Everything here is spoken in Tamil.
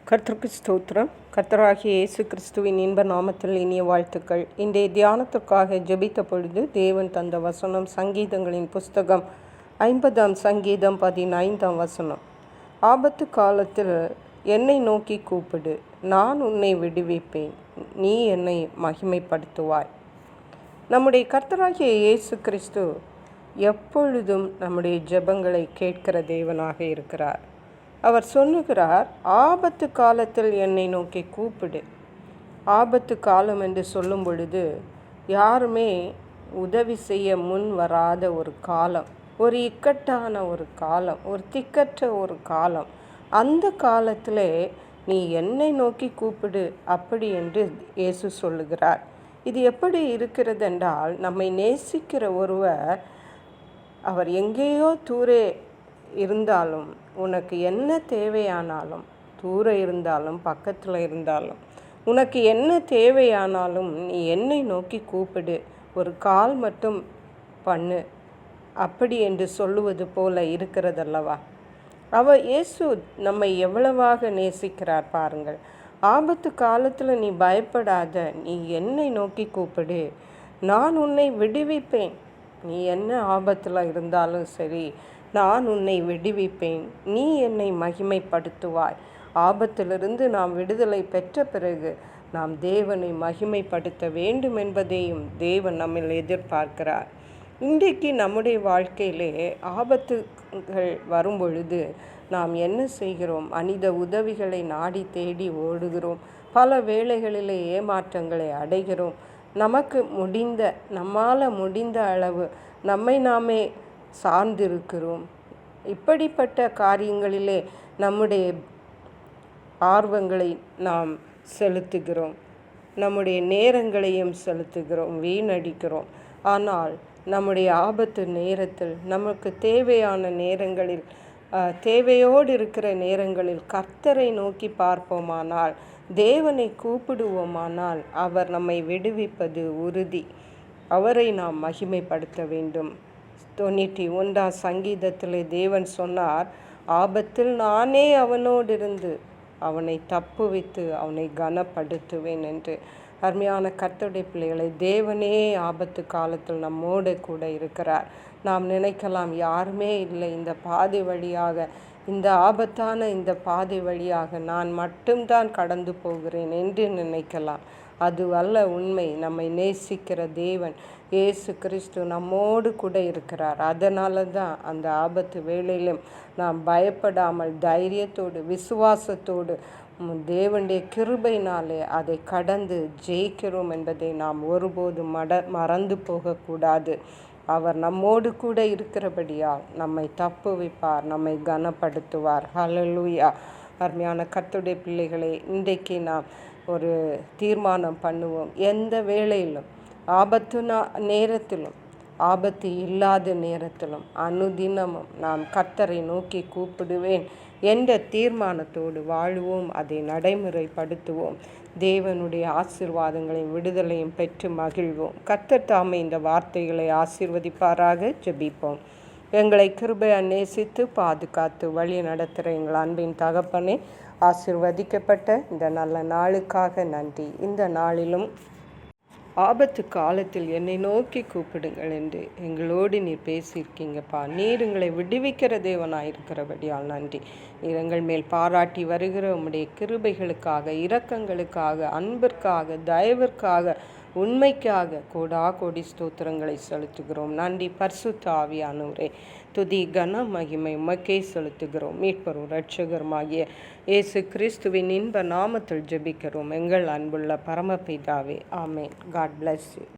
கர்த்தருக்கு ஸ்தோத்திரம். கர்த்தராகிய இயேசு கிறிஸ்துவின் இன்ப நாமத்தில் இனிய வாழ்த்துக்கள். இன்றைய தியானத்திற்காக ஜெபித்த பொழுது தேவன் தந்த வசனம் சங்கீதங்களின் புஸ்தகம் 50ஆம் சங்கீதம் 15ஆம் வசனம். ஆபத்து காலத்தில் என்னை நோக்கி கூப்பிடு, நான் உன்னை விடுவிப்பேன், நீ என்னை மகிமைப்படுத்துவாய். நம்முடைய கர்த்தராகிய இயேசு கிறிஸ்து எப்பொழுதும் நம்முடைய ஜெபங்களை கேட்கிற தேவனாக இருக்கிறார். அவர் சொல்லுகிறார், ஆபத்து காலத்தில் என்னை நோக்கி கூப்பிடு. ஆபத்து காலம் என்று சொல்லும் பொழுது யாருமே உதவி செய்ய முன் வராத ஒரு காலம், ஒரு இக்கட்டான ஒரு காலம், ஒரு திக்கற்ற ஒரு காலம். அந்த காலத்தில் நீ என்னை நோக்கி கூப்பிடு அப்படி என்று இயேசு சொல்லுகிறார். இது எப்படி இருக்கிறது என்றால், நம்மை நேசிக்கிற ஒருவர் அவர் எங்கேயோ தூரே இருந்தாலும், உனக்கு என்ன தேவையானாலும், தூர இருந்தாலும் பக்கத்தில் இருந்தாலும், உனக்கு என்ன தேவையானாலும் நீ என்னை நோக்கி கூப்பிடு, ஒரு கால் மட்டும் பண்ணு அப்படி என்று சொல்லுவது போல இருக்கிறதல்லவா. இயேசு நம்மை எவ்வளவாக நேசிக்கிறார் பாருங்கள். ஆபத்து காலத்தில் நீ பயப்படாத, நீ என்னை நோக்கி கூப்பிடு, நான் உன்னை விடுவிப்பேன். நீ என்ன ஆபத்தில் இருந்தாலும் சரி, நான் உன்னை விடுவிப்பேன், நீ என்னை மகிமைப்படுத்துவாய். ஆபத்திலிருந்து நாம் விடுதலை பெற்ற பிறகு நாம் தேவனை மகிமைப்படுத்த வேண்டும் என்பதையும் தேவன் நம்மில் எதிர்பார்க்கிறார். இன்றைக்கு நம்முடைய வாழ்க்கையிலே ஆபத்துகள் வரும் பொழுது நாம் என்ன செய்கிறோம்? மனித உதவிகளை நாடி தேடி ஓடுகிறோம். பல வேளைகளிலே ஏமாற்றங்களை அடைகிறோம். நமக்கு நம்மால் முடிந்த அளவு நம்மை நாமே சார்ந்திருக்கிறோம். இப்படிப்பட்ட காரியங்களிலே நம்முடைய ஆர்வங்களை நாம் செலுத்துகிறோம், நம்முடைய நேரங்களையும் செலுத்துகிறோம், வீணடிக்கிறோம். ஆனால் நம்முடைய ஆபத்து நேரத்தில், நமக்கு தேவையான நேரங்களில், தேவையோடு இருக்கிற நேரங்களில் கர்த்தரை நோக்கி பார்ப்போமானால், தேவனை கூப்பிடுவோமானால் அவர் நம்மை விடுவிப்பது உறுதி. அவரை நாம் மகிமைப்படுத்த வேண்டும். 91ஆம் சங்கீதத்தில் தேவன் சொன்னார், ஆபத்தில் நானே அவனோடு இருந்து அவனை தப்புவித்து அவனை கனப்படுத்துவேன் என்று. அருமையான கர்த்தருடைய பிள்ளைகளை, தேவனே ஆபத்து காலத்தில் நம்மோடு கூட இருக்கிறார். நாம் நினைக்கலாம், யாருமே இல்லை இந்த பாதை வழியாக, இந்த ஆபத்தான இந்த பாதை வழியாக நான் மட்டும்தான் கடந்து போகிறேன் என்று நினைக்கலாம். அதுவல்ல உண்மை. நம்மை நேசிக்கிற தேவன் இயேசு கிறிஸ்து நம்மோடு கூட இருக்கிறார். அதனால தான் அந்த ஆபத்து வேளையிலும் நாம் பயப்படாமல் தைரியத்தோடு விசுவாசத்தோடு தேவனுடைய கிருபையினாலே அதை கடந்து ஜெயிக்கிறோம் என்பதை நாம் ஒருபோதும் மறந்து போகக்கூடாது. அவர் நம்மோடு கூட இருக்கிறபடியால் நம்மை தப்புவிப்பார், நம்மை கனப்படுத்துவார். ஹல்லேலூயா. அருமையான கர்த்தருடைய பிள்ளைகளை, இன்றைக்கு நாம் ஒரு தீர்மானம் பண்ணுவோம். எந்த வேளையிலும், ஆபத்து நேரத்திலும் ஆபத்து இல்லாத நேரத்திலும் அனுதினமும் நாம் கர்த்தரை நோக்கி கூப்பிடுவேன் என்ற தீர்மானத்தோடு வாழ்வோம், அதை நடைமுறைப்படுத்துவோம். தேவனுடைய ஆசீர்வாதங்களையும் விடுதலையும் பெற்று மகிழ்வோம். கர்த்தர் தாமே இந்த வார்த்தைகளை ஆசீர்வதிப்பாராக. ஜெபிப்போம். எங்களை கிருபையா நேசித்து பாதுகாத்து வழி நடத்துகிற எங்கள் அன்பின் தகப்பனே, ஆசீர்வதிக்கப்பட்ட இந்த நல்ல நாளுக்காக நன்றி. இந்த நாளிலும் ஆபத்து காலத்தில் என்னை நோக்கி கூப்பிடுங்கள் என்று எங்களோடு நீர் பேசியிருக்கீங்கப்பா. நீர் எங்களை விடுவிக்கிற தேவனாயிருக்கிறபடியால் நன்றி. நீர் எங்கள் மேல் பாராட்டி வருகிற உம்முடைய கிருபைகளுக்காக, இரக்கங்களுக்காக, அன்பிற்காக, தயவிற்காக, உண்மைக்காக கோடி ஸ்தோத்திரங்களை செலுத்துகிறோம். நன்றி பரிசுத்த ஆவியானவரே. துதி கன மகிமை உமக்கே செலுத்துகிறோம். மீட்பரும் இரட்சகருமாகிய இயேசு கிறிஸ்துவின் இன்ப நாமத்தில் ஜெபிக்கிறோம் எங்கள் அன்புள்ள பரமபிதாவே. ஆமென். God bless you.